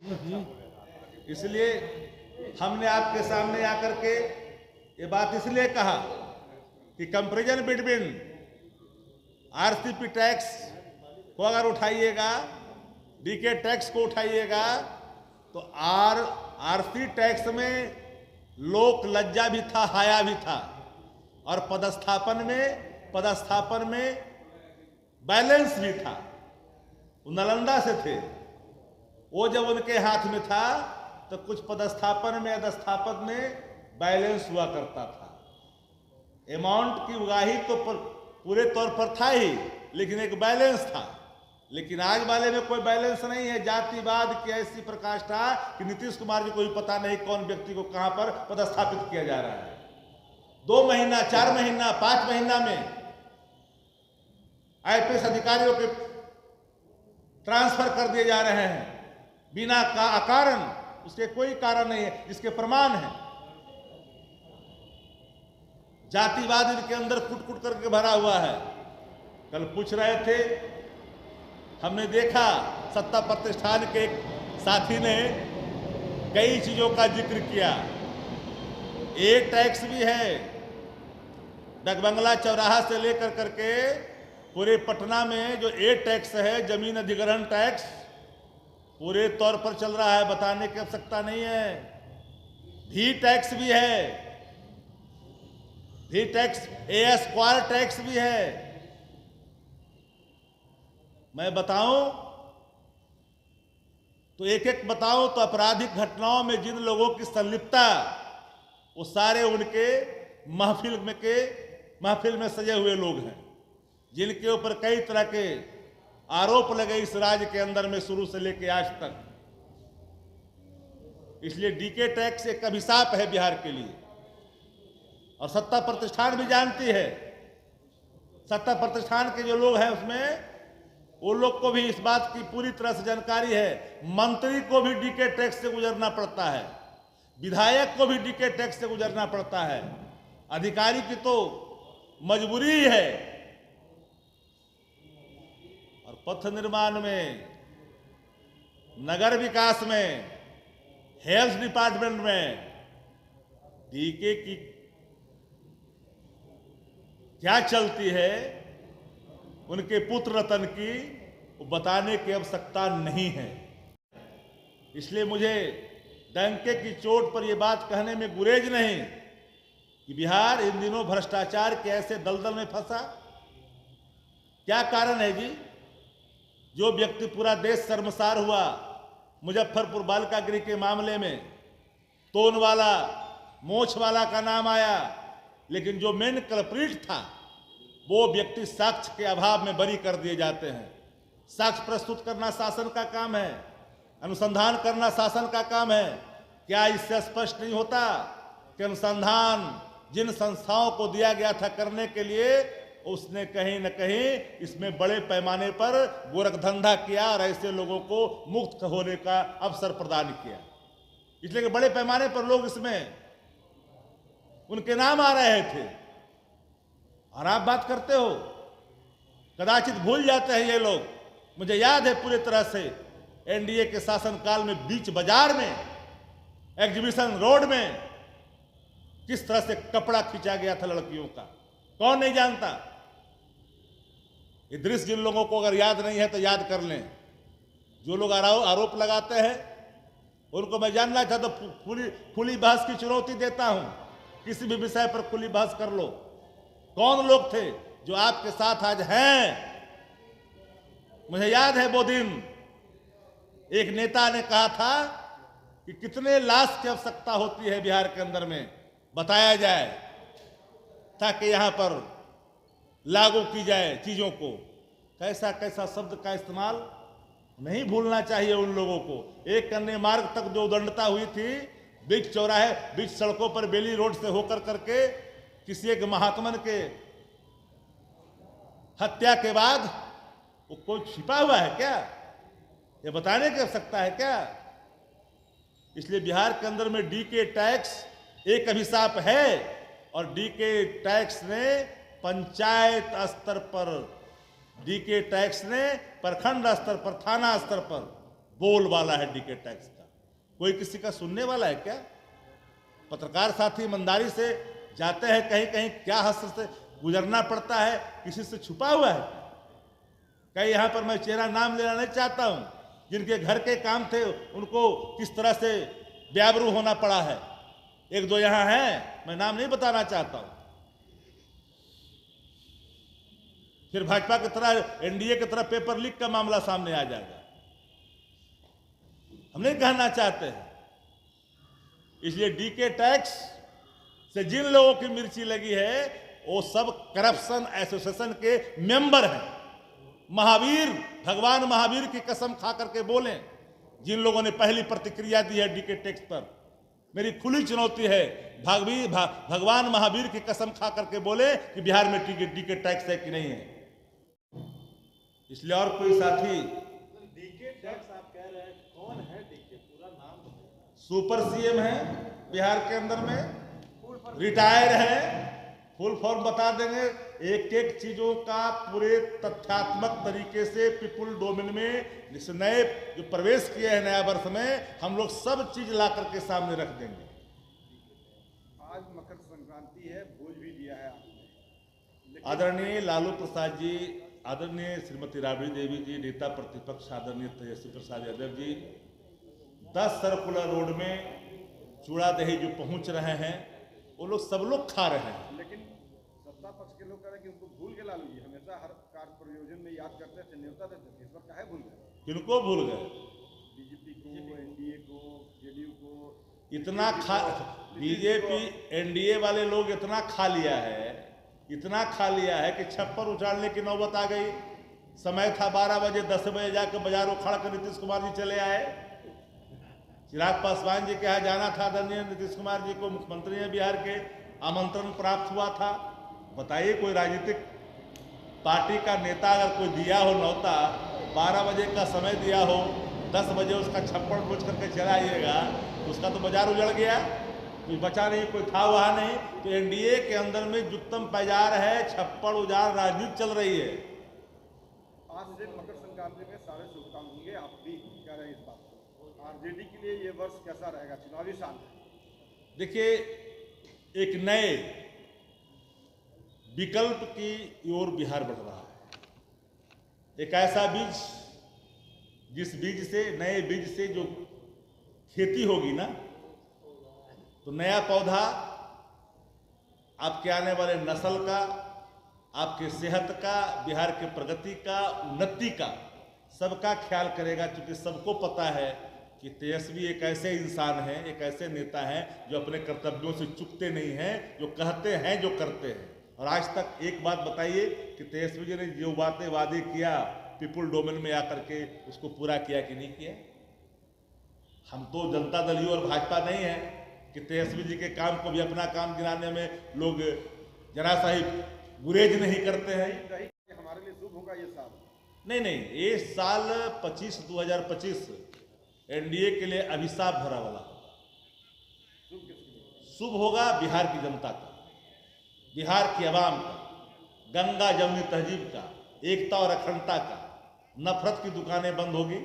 इसलिए हमने आपके सामने आकर के ये बात इसलिए कहा कि कंपैरिजन बिटवीन आरसीपी टैक्स को अगर उठाइएगा, डीके टैक्स को उठाइएगा, तो आरसी टैक्स में लोक लज्जा भी था, हाया भी था, और पदस्थापन में बैलेंस भी था। वो नालंदा से थे, वो जब उनके हाथ में था तो कुछ पदस्थापन में, अधस्थापन में बैलेंस हुआ करता था। अमाउंट की उगाही तो पूरे तौर पर था ही, लेकिन एक बैलेंस था। लेकिन आज वाले में कोई बैलेंस नहीं है। जातिवाद की ऐसी प्रकाष्ठा कि नीतीश कुमार जी को भी पता नहीं कौन व्यक्ति को कहां पर पदस्थापित किया जा रहा है। 2 महीना, 4 महीना, 5 महीना में आईपीएस अधिकारियों के ट्रांसफर कर दिए जा रहे हैं बिना कारण। उसके कोई कारण नहीं है, जिसके प्रमाण है। जातिवाद इनके अंदर कुट करके भरा हुआ है। कल पूछ रहे थे, हमने देखा सत्ता प्रतिष्ठान के एक साथी ने कई चीजों का जिक्र किया। ए टैक्स भी है, डकबंगला चौराहा से लेकर करके पूरे पटना में जो ए टैक्स है, जमीन अधिग्रहण टैक्स, पूरे तौर पर चल रहा है, बताने की आवश्यकता नहीं है। भी टैक्स भी है, भी टैक्स, ए स्क्वायर टैक्स भी है। मैं बताऊं तो एक एक बताऊं तो आपराधिक घटनाओं में जिन लोगों की संलिप्तता, वो सारे उनके महफिल में सजे हुए लोग हैं, जिनके ऊपर कई तरह के आरोप लगे इस राज्य के अंदर में शुरू से लेकर आज तक। इसलिए डीके टैक्स एक अभिशाप है बिहार के लिए, और सत्ता प्रतिष्ठान भी जानती है। सत्ता प्रतिष्ठान के जो लोग हैं उसमें वो लोग को भी इस बात की पूरी तरह से जानकारी है। मंत्री को भी डीके टैक्स से गुजरना पड़ता है, विधायक को भी डीके टैक्स से गुजरना पड़ता है। अधिकारी की तो मजबूरी है। और पथ निर्माण में, नगर विकास में, हेल्थ डिपार्टमेंट में डीके की क्या चलती है, उनके पुत्र रतन की, वो बताने की आवश्यकता नहीं है। इसलिए मुझे डंके की चोट पर यह बात कहने में गुरेज नहीं कि बिहार इन दिनों भ्रष्टाचार के ऐसे दलदल में फंसा। क्या कारण है जी? जो व्यक्ति, पूरा देश शर्मसार हुआ मुजफ्फरपुर बालिका गृह के मामले में, तोनवाला, मोछवाला का नाम आया, लेकिन जो मेन कल्प्रिट था वो व्यक्ति साक्ष्य के अभाव में बरी कर दिए जाते हैं। साक्ष्य प्रस्तुत करना शासन का काम है, अनुसंधान करना शासन का काम है। क्या इससे स्पष्ट नहीं होता कि अनुसंधान जिन संस्थाओं को दिया गया था करने के लिए, उसने कहीं न कहीं इसमें बड़े पैमाने पर गोरखधंधा किया और ऐसे लोगों को मुक्त होने का अवसर प्रदान किया। इसलिए कि बड़े पैमाने पर लोग इसमें उनके नाम आ रहे थे। और आप बात करते हो, कदाचित भूल जाते हैं ये लोग। मुझे याद है पूरी तरह से एनडीए के शासनकाल में बीच बाजार में, एग्जीबिशन रोड में किस तरह से कपड़ा खींचा गया था लड़कियों का, कौन नहीं जानता। ये दृश्य जिन लोगों को अगर याद नहीं है तो याद कर लें। जो लोग आरोप लगाते हैं उनको मैं जानना चाहता तो खुली बहस की चुनौती देता हूं। किसी भी विषय पर खुली बहस कर लो। कौन लोग थे जो आपके साथ आज हैं? मुझे याद है वो दिन एक नेता ने कहा था कि कितने लाश की आवश्यकता होती है बिहार के अंदर में, बताया जाए ताकि यहां पर लागू की जाए चीजों को। कैसा कैसा शब्द का इस्तेमाल नहीं भूलना चाहिए उन लोगों को। एक कन्या मार्ग तक जो उदंडता हुई थी, बीच चौराहे, बीच सड़कों पर बेली रोड से होकर करके किसी एक महात्मन के हत्या के बाद, वो कोई छिपा हुआ है क्या? ये बताने की आवश्यकता है क्या? इसलिए बिहार के अंदर में डीके टैक्स एक अभिशाप है, और डीके टैक्स ने पंचायत स्तर पर, डीके टैक्स ने प्रखंड स्तर पर, थाना स्तर पर बोल वाला है डीके टैक्स का। कोई किसी का सुनने वाला है क्या? पत्रकार साथी ईमानदारी से जाते हैं कहीं कहीं, क्या हद से गुजरना पड़ता है, किसी से छुपा हुआ है? कहीं यहाँ पर मैं चेहरा नाम लेना नहीं चाहता हूं, जिनके घर के काम थे उनको किस तरह से बेआबरू होना पड़ा है। एक दो यहाँ हैं, मैं नाम नहीं बताना चाहता हूं। फिर भाजपा की तरह, एनडीए की तरह पेपर लीक का मामला सामने आ जाएगा। हम नहीं कहना चाहते हैं। इसलिए डीके टैक्स से जिन लोगों की मिर्ची लगी है वो सब करप्शन एसोसिएशन के मेंबर हैं। महावीर, भगवान महावीर की कसम खा करके बोले, जिन लोगों ने पहली प्रतिक्रिया दी है डीके टैक्स पर, मेरी खुली चुनौती है, भगवान महावीर की कसम खा करके बोले कि बिहार में डीके टैक्स है कि नहीं है। इसलिए और कोई साथी डीके टैक्स आप कह रहे हैं, कौन है डीके? पूरा नाम सुपर सीएम है बिहार के अंदर में, रिटायर है, फुल फॉर्म बता देंगे। एक एक चीजों का पूरे तथ्यात्मक तरीके से पीपुल डोमेन में इस नए जो प्रवेश किए हैं नया वर्ष में, हम लोग सब चीज ला करके सामने रख देंगे। आज मकर संक्रांति है, भोज भी दिया है आपने। आदरणीय लालू प्रसाद जी, आदरणीय श्रीमती राबड़ी देवी जी, नेता प्रतिपक्ष आदरणीय तेजस्वी प्रसाद यादव जी 10 सर्कुलर रोड में चूड़ा दही जो पहुंच रहे हैं वो लोग सब लोग खा रहे हैं। लेकिन सत्ता पक्ष के लोग कह रहे हैं कि उनको भूल के लालू जी हमेशा हर कार्य प्रयोजन में याद करते थे, न्योता देते थे, इस बार काहे भूल गए? किनको भूल गए? बीजेपी को, एनडीए को, जेडीयू को। इतना खा, बीजेपी एनडीए वाले लोग इतना खा लिया है, इतना खा लिया है कि छप्पर उछालने की नौबत आ गई। समय था 12 बजे, 10 बजे जाकर बाजार उखाड़ कर नीतीश कुमार जी चले आए। चिराग पासवान जी के यहाँ जाना था आदरणीय नीतीश कुमार जी को, मुख्यमंत्री हैं बिहार के, आमंत्रण प्राप्त हुआ था। बताइए, कोई राजनीतिक पार्टी का नेता अगर कोई दिया हो न्योता, 12 बजे का समय दिया हो, 10 बजे उसका छप्पड़ नोच करके चला आइएगा, तो उसका तो बाजार उजड़ गया, कोई बचा नहीं, कोई था वहाँ नहीं। तो एनडीए के अंदर में जुत्तम पैजार है, छप्पड़ उजाड़ राजनीति चल रही है। आज से मकर संक्रांति में सारे शुभकामनाएं होंगे, आप भी कह रहे हैं इस बात को। आरजेडी के लिए ये वर्ष कैसा रहेगा, चुनावी साल? देखिए, एक नए विकल्प की ओर बिहार बढ़ रहा है। एक ऐसा बीज, जिस बीज से, नए बीज से जो खेती होगी ना, तो नया पौधा आपके आने वाले नस्ल का, आपके सेहत का, बिहार के प्रगति का, उन्नति का, सबका ख्याल करेगा। क्योंकि सबको पता है कि तेजस्वी एक ऐसे इंसान हैं, एक ऐसे नेता हैं जो अपने कर्तव्यों से चूकते नहीं हैं, जो कहते हैं, जो करते हैं। और आज तक एक बात बताइए कि तेजस्वी जी ने जो बातें वादे किया पीपुल डोमेन में आकर के, उसको पूरा किया कि नहीं किया? हम तो जनता दल और भाजपा नहीं है कि तेजस्वी जी के काम को भी अपना काम गिनाने में लोग जरा सा ही गुरेज नहीं करते हैं। हमारे लिए शुभ होगा ये साल? नहीं, ये साल 2025 एनडीए के लिए अभिशाप भरा वाला शुभ होगा बिहार की जनता का, बिहार की आवाम का, गंगा जमुनी तहजीब का, एकता और अखंडता का। नफरत की दुकानें बंद होगी,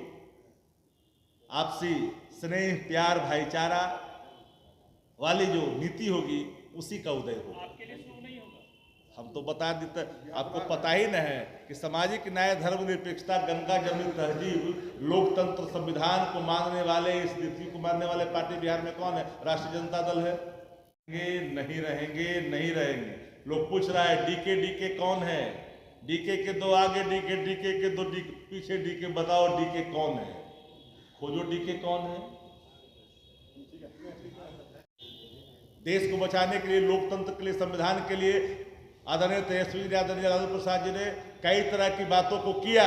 आपसी स्नेह, प्यार, भाईचारा वाली जो नीति होगी उसी का उदय होगा। आपके लिए शुभ नहीं होगा? हम तो बता देते, आपको पता ही न है कि सामाजिक न्याय, धर्मनिरपेक्षता, गंगा जमुनी तहजीब, लोकतंत्र, संविधान को मानने वाले, इस नीति को मानने वाले पार्टी बिहार में कौन है? राष्ट्रीय जनता दल है। नहीं रहेंगे। लोग पूछ रहा है डीके कौन है? डीके के दो आगे डीके के दो पीछे डीके, बताओ डीके कौन है? खोजो डीके कौन है। देश को बचाने के लिए, लोकतंत्र के लिए, संविधान के लिए आदरणीय तेजस्वी जी, आदरणीय लालू प्रसाद जी ने कई तरह की बातों को किया।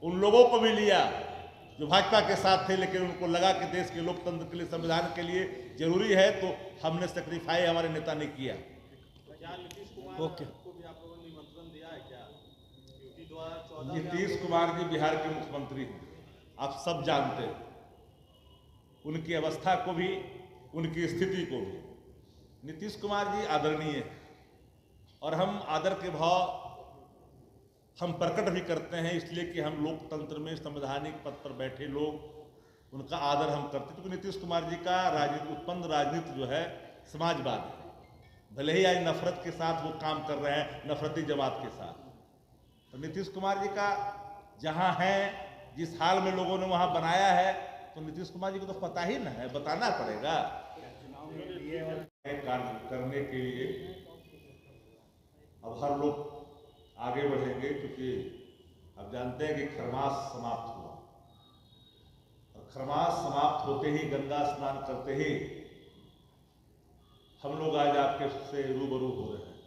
उन लोगों को भी लिया जो भाजपा के साथ थे, लेकिन उनको लगा कि देश के लोकतंत्र के लिए, संविधान के लिए जरूरी है, तो हमने सेक्रीफाई हमारे नेता ने किया। नीतीश कुमार ओके, को भी आप लोगों ने निमंत्रण दिया है क्या? क्योंकि 2014 नीतीश कुमार जी बिहार के मुख्यमंत्री हैं, आप सब जानते हैं उनकी अवस्था को भी, उनकी स्थिति को भी। नीतीश कुमार जी आदरणीय है और हम आदर के भाव हम प्रकट भी करते हैं, इसलिए कि हम लोकतंत्र में संवैधानिक पद पर बैठे लोग उनका आदर हम करते हैं। क्योंकि नीतीश कुमार जी का उत्पन्न राजनीति जो है समाजवाद है। भले ही आज नफरत के साथ वो काम कर रहे हैं, नफरती जमात के साथ, तो नीतीश कुमार जी का जहाँ है, जिस हाल में लोगों ने वहाँ बनाया है, तो नीतीश कुमार जी को तो पता ही ना है, बताना पड़ेगा। कार्य करने के लिए अब हर लोग आगे बढ़ेंगे, क्योंकि अब जानते हैं कि खरमास समाप्त हुआ, और खरमास समाप्त होते ही, गंगा स्नान करते ही हम लोग आज आपके से रूबरू हो रहे हैं।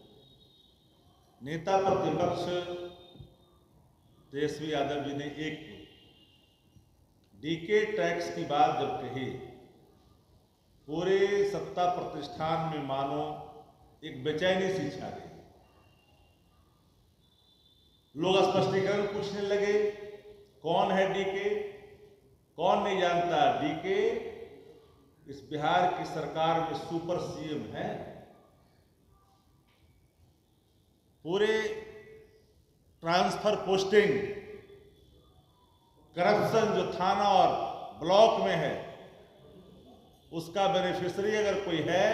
नेता प्रतिपक्ष तेजस्वी यादव जी ने एक डीके टैक्स की बात जब कही, पूरे सत्ता प्रतिष्ठान में मानो एक बेचैनी सी छा गई। लोग स्पष्टीकरण पूछने लगे, कौन है डीके? कौन नहीं जानता? डीके इस बिहार की सरकार में सुपर सीएम है। पूरे ट्रांसफर पोस्टिंग, करप्शन जो थाना और ब्लॉक में है, उसका बेनिफिशियरी अगर कोई है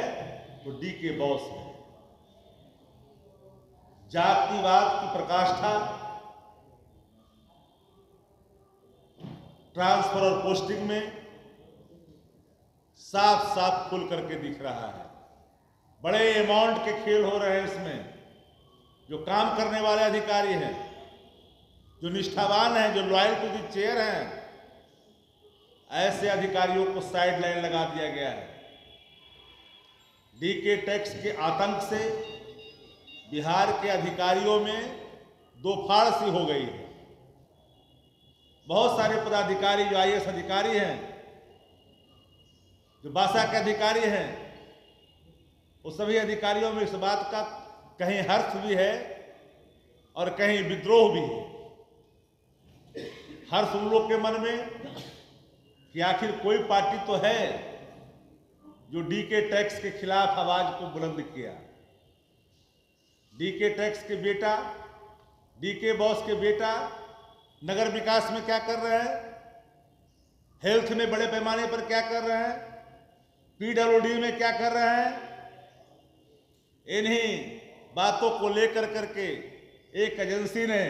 तो डीके बॉस है। जातिवाद की प्रकाष्ठा ट्रांसफर और पोस्टिंग में साफ साफ खुल करके दिख रहा है। बड़े अमाउंट के खेल हो रहे हैं इसमें। जो काम करने वाले अधिकारी हैं, जो निष्ठावान हैं, जो लॉयल टू द चेयर हैं, ऐसे अधिकारियों को साइड लाइन लगा दिया गया है। डीके टैक्स के आतंक से बिहार के अधिकारियों में दो फाड़ सी हो गई है। बहुत सारे पदाधिकारी जो आईएएस अधिकारी हैं, जो बासा के अधिकारी हैं, वो सभी अधिकारियों में इस बात का कहीं हर्ष भी है और कहीं विद्रोह भी है। हर्ष उन लोग के मन में कि आखिर कोई पार्टी तो है जो डीके टैक्स के खिलाफ आवाज को बुलंद किया। डीके टैक्स के बेटा, डीके बॉस के बेटा नगर विकास में क्या कर रहे हैं, हेल्थ में बड़े पैमाने पर क्या कर रहे हैं, पीडब्ल्यूडी में क्या कर रहे हैं। इन्हीं बातों को लेकर करके एक एजेंसी ने,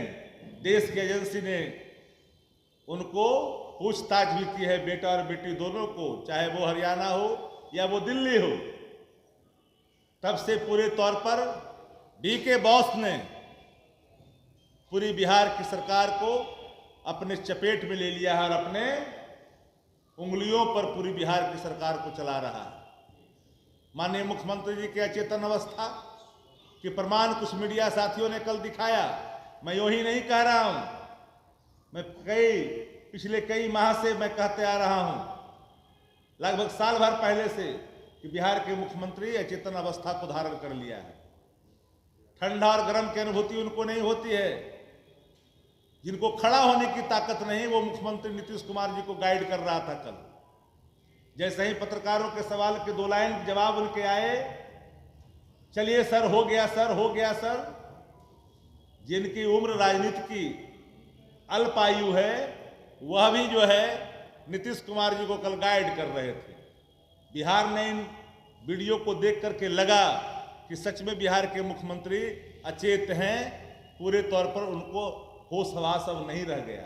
देश की एजेंसी ने उनको पूछताछ भी की है, बेटा और बेटी दोनों को, चाहे वो हरियाणा हो या वो दिल्ली हो। तब से पूरे तौर पर डीके बॉस ने पूरी बिहार की सरकार को अपने चपेट में ले लिया है और अपने उंगलियों पर पूरी बिहार की सरकार को चला रहा है। माननीय मुख्यमंत्री जी की अचेतन अवस्था के प्रमाण कुछ मीडिया साथियों ने कल दिखाया। मैं यूं ही नहीं कह रहा हूं, मैं पिछले कई माह से मैं कहते आ रहा हूं, लगभग साल भर पहले से, कि बिहार के मुख्यमंत्री अचेतन अवस्था को धारण कर लिया है। ठंडा और गर्म की अनुभूति उनको नहीं होती है। जिनको खड़ा होने की ताकत नहीं, वो मुख्यमंत्री नीतीश कुमार जी को गाइड कर रहा था कल। जैसे ही पत्रकारों के सवाल के 2 लाइन जवाब उनके आए, चलिए सर हो गया, सर हो गया, सर। जिनकी उम्र राजनीति की अल्पायु है, वह भी जो है नीतीश कुमार जी को कल गाइड कर रहे थे। बिहार ने इन वीडियो को देख करके लगा कि सच में बिहार के मुख्यमंत्री अचेत हैं, पूरे तौर पर उनको होश हवास अब नहीं रह गया।